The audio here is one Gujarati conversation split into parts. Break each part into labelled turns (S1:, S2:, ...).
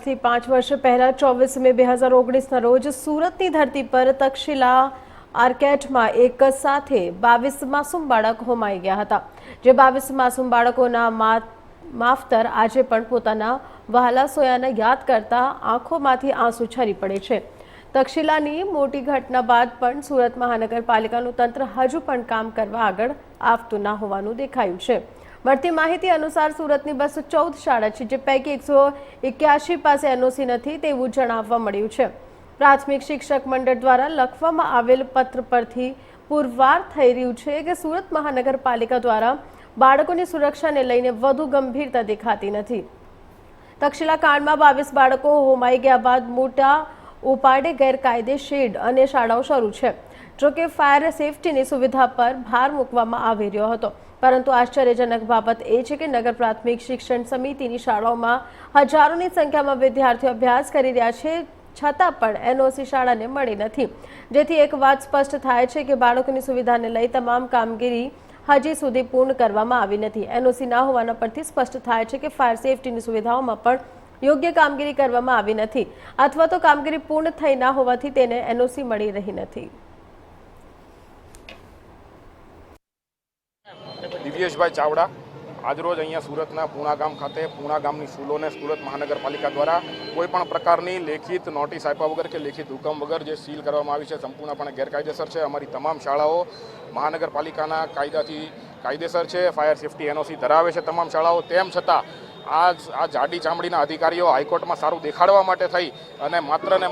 S1: આજથી 5 વર્ષ પહેલા 24 મે 2019ના રોજ સુરતની ધરતી પર તક્ષશિલા આર્કેટમાં એક સાથે 22 માસૂમ બાળક હોમાઈ ગયા હતા, જે 22 માસૂમ બાળકોના માવતર આજે પણ પોતાના વહાલા સોયાને યાદ કરતા આંખોમાંથી આંસુ છરી પડે છે। તક્ષશિલાની મોટી ઘટના બાદ પણ સુરત મહાનગરપાલિકાનું તંત્ર હજુ પણ કામ કરવા આગળ આવતું ન હોવાનું દેખાયું છે। મળતી માહિતી અનુસાર સુરતની 214 શાળા છે, જે પૈકી 181 પાસે એનઓસી નથી તેવું જણાવવા મળ્યું છે। પ્રાથમિક શિક્ષક મંડળ દ્વારા લખવામાં આવેલ પત્ર પરથી પુરવાર થઈ રહ્યું છે કે સુરત મહાનગરપાલિકા દ્વારા બાળકોની સુરક્ષાને લઈને વધુ ગંભીરતા દેખાતી નથી। તક્ષશિલા કાંડમાં 22 બાળકો હોમાઈ ગયા બાદ મોટા ઉપાડે ગેરકાયદે શેડ અને શાળાઓ શરૂ છે। જોકે ફાયર સેફટીની સુવિધા પર ભાર મૂકવામાં આવી રહ્યો હતો, પરંતુ આશ્ચર્યજનક બાબત એ છે કે નગર પ્રાથમિક શિક્ષણ સમિતિની શાળાઓમાં હજારોની સંખ્યામાં વિદ્યાર્થીઓ અભ્યાસ કરી રહ્યા છે, છતાં પણ એનઓસી શાળાને મળી નથી, જેથી એક વાત સ્પષ્ટ થાય છે કે બાળકોની સુવિધાને લઈ તમામ કામગીરી હજી સુધી પૂર્ણ કરવામાં આવી નથી। એનઓસી ના હોવાના પરથી સ્પષ્ટ થાય છે કે ફાયર સેફટીની સુવિધાઓમાં પણ યોગ્ય કામગીરી કરવામાં આવી નથી, અથવા તો કામગીરી પૂર્ણ થઈ ના હોવાથી તેને એનઓસી મળી રહી નથી।
S2: દિવ્યેશભાઈ ચાવડા આજરોજ અહીંયા સુરતના પૂણા ગામ ખાતે પૂણા ગામની સ્કૂલોને સુરત મહાનગરપાલિકા દ્વારા કોઈપણ પ્રકારની લેખિત નોટિસ આપ્યા વગર કે લેખિત હુકમ વગર જે સીલ કરવામાં આવી છે સંપૂર્ણપણે ગેરકાયદેસર છે। અમારી તમામ શાળાઓ મહાનગરપાલિકાના કાયદાથી કાયદેસર છે, ફાયર સેફટી એનઓસી ધરાવે છે તમામ શાળાઓ, તેમ છતાં આ જાડી ચામડીના અધિકારીઓ હાઈકોર્ટમાં સારું દેખાડવા માટે થઈ અને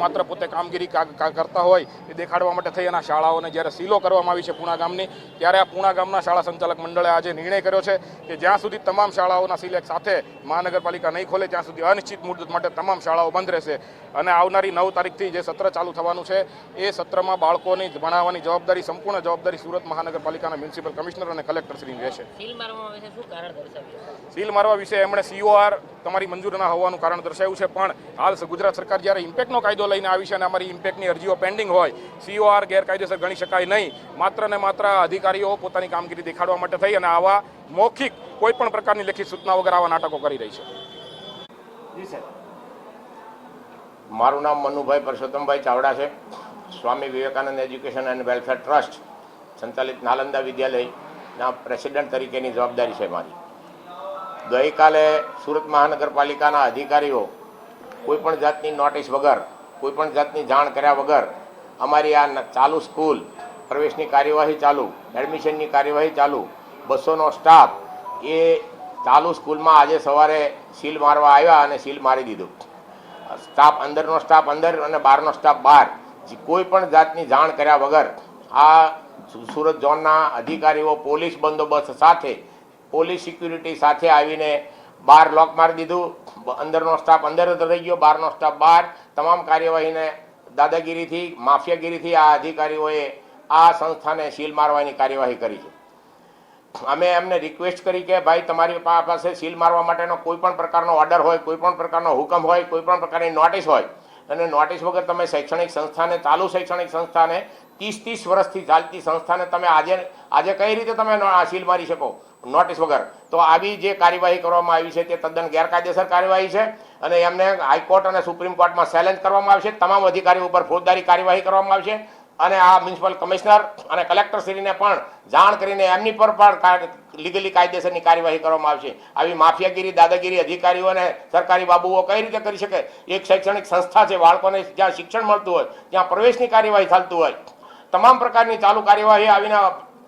S2: માત્ર પોતે કામગીરી કરતા હોય એ દેખાડવા માટે થઈ અને શાળાઓને જ્યારે સીલો કરવામાં આવી છે પૂણા ગામની, ત્યારે આ પૂણા ગામના શાળા સંચાલક મંડળે આજે નિર્ણય કર્યો છે કે જ્યાં સુધી તમામ શાળાઓના સીલ એક સાથે મહાનગરપાલિકા નહીં ખોલે ત્યાં સુધી અનિશ્ચિત મુદત માટે તમામ શાળાઓ બંધ રહેશે અને આવનારી 9 તારીખથી જે સત્ર ચાલુ થવાનું છે એ સત્રમાં બાળકોની ભણાવવાની જવાબદારી સંપૂર્ણ જવાબદારી સુરત મહાનગરપાલિકાના મ્યુનિસિપલ કમિશનર અને કલેક્ટરશ્રીની રહેશે। સીલ મારવા વિશે એમણે COR તમારી મંજૂર ના હોવાનું કારણ દર્શાવ્યું છે, પણ હાલ ગુજરાત સરકાર જ્યારે ઇમ્પેક્ટનો કાયદો લઈને આવી છે અને અમારી ઇમ્પેક્ટની અરજીઓ પેન્ડિંગ હોય, COR ગેરકાયદેસર ગણી શકાય નહીં। માત્ર અધિકારીઓ પોતાની કામગીરી દેખાડવા માટે થઈ અને આવા મૌખિક કોઈ પણ પ્રકારની લેખિત સૂચના વગર આવા નાટકો કરી રહી છે।
S3: મારું નામ મનુભાઈ પરસોત્તમભાઈ ચાવડા છે। Swami Vivekananda education and welfare trust સંચાલિત નાલંદા વિદ્યાલયના પ્રેસિડેન્ટ તરીકેની જવાબદારી છે મારી। ગઈકાલે સુરત મહાનગરપાલિકાના અધિકારીઓ કોઈપણ જાતની નોટિસ વગર, કોઈપણ જાતની જાણ કર્યા વગર અમારી આ ચાલુ સ્કૂલ, પ્રવેશની કાર્યવાહી ચાલુ, એડમિશનની કાર્યવાહી ચાલુ, 200નો સ્ટાફ એ ચાલુ સ્કૂલમાં આજે સવારે સીલ મારવા આવ્યા અને સીલ મારી દીધું। સ્ટાફ અંદરનો સ્ટાફ અંદર અને બહારનો સ્ટાફ બહાર, કોઈ પણ જાતની જાણ કર્યા વગર આ સુરત ઝોનના અધિકારીઓ પોલીસ બંદોબસ્ત સાથે, પોલીસ સિક્યુરિટી સાથે આવીને બહાર લોક મારી દીધું। અંદરનો સ્ટાફ અંદર રહી ગયો, બહારનો સ્ટાફ બહાર। તમામ કાર્યવાહીને દાદાગીરીથી, માફિયાગીરીથી આ અધિકારીઓએ આ સંસ્થાને સીલ મારવાની કાર્યવાહી કરી છે। અમે એમને રિક્વેસ્ટ કરી કે ભાઈ તમારી પાસે સીલ મારવા માટેનો કોઈ પણ પ્રકારનો ઓર્ડર હોય, કોઈ પણ પ્રકારનો હુકમ હોય, કોઈ પણ પ્રકારની નોટિસ હોય અને નોટિસ વગર તમે શૈક્ષણિક સંસ્થાને, ચાલુ શૈક્ષણિક સંસ્થાને, 30 વર્ષથી ચાલતી સંસ્થાને તમે આજે કઈ રીતે તમે સીલ મારી શકો નોટિસ વગર? તો આવી જે કાર્યવાહી કરવામાં આવી છે તે તદ્દન ગેરકાયદેસર કાર્યવાહી છે અને એમને હાઈકોર્ટ અને સુપ્રીમ કોર્ટમાં ચેલેન્જ કરવામાં આવશે। તમામ અધિકારીઓ ઉપર ફોજદારી કાર્યવાહી કરવામાં આવશે અને આ મ્યુનિસિપલ કમિશનર અને કલેક્ટરશ્રીને પણ જાણ કરીને એમની પર પણ લીગલી કાયદેસરની કાર્યવાહી કરવામાં આવશે। આવી માફિયાગીરી, દાદાગીરી અધિકારીઓ અને સરકારી બાબુઓ કઈ રીતે કરી શકે? એક શૈક્ષણિક સંસ્થા છે, બાળકોને જ્યાં શિક્ષણ મળતું હોય, ત્યાં પ્રવેશની કાર્યવાહી ચાલતું હોય, તમામ પ્રકારની ચાલુ કાર્યવાહી આવીને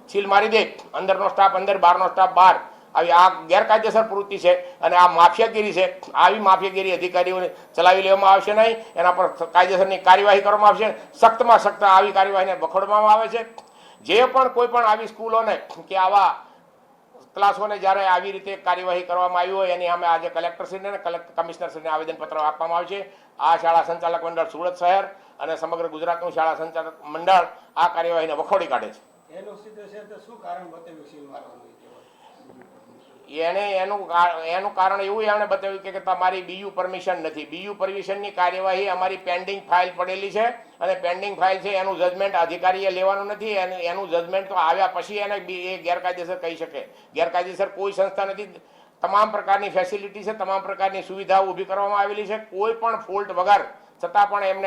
S3: સીલ મારી દે, અંદરનો સ્ટાફ અંદર, બહારનો સ્ટાફ બહાર, આવી આ ગેરકાયદેસર પ્રવૃત્તિ છે અને આ માફિયાગીરી છે। આવી માફિયાગીરી અધિકારીઓને ચલાવી લેવામાં આવશે નહીં, એના પર કાયદેસરની કાર્યવાહી કરવામાં આવશે। સખ્તમાં સખ્ત આવી કાર્યવાહીને વખોડવામાં આવે છે। જે પણ કોઈ પણ આવી સ્કૂલોને કે આવા ક્લાસોને જ્યારે આવી રીતે કાર્યવાહી કરવામાં આવી હોય એની અમે આજે કલેક્ટરશ્રીને અને કમિશનરશ્રીને આવેદનપત્ર આપવામાં આવશે। આ શાળા સંચાલક મંડળ સુરત શહેર અને સમગ્ર ગુજરાતનું શાળા સંચાલક મંડળ આ કાર્યવાહીને વખોડી કાઢે છે। એનું કારણ એવું એમણે બતાવ્યું કે તમારી BU પરમિશન નથી। BU પરમિશનની કાર્યવાહી અમારી પેન્ડિંગ ફાઇલ પડેલી છે અને પેન્ડિંગ ફાઇલ છે, એનું જજમેન્ટ અધિકારીએ લેવાનું નથી। એનું જજમેન્ટ તો આવ્યા પછી એને એ ગેરકાયદેસર કહી શકે। ગેરકાયદેસર કોઈ સંસ્થા નથી। તમામ પ્રકારની ફેસિલિટી છે, તમામ પ્રકારની સુવિધાઓ ઊભી કરવામાં આવેલી છે, કોઈ પણ ફોલ્ટ વગર છતાં પણ એમને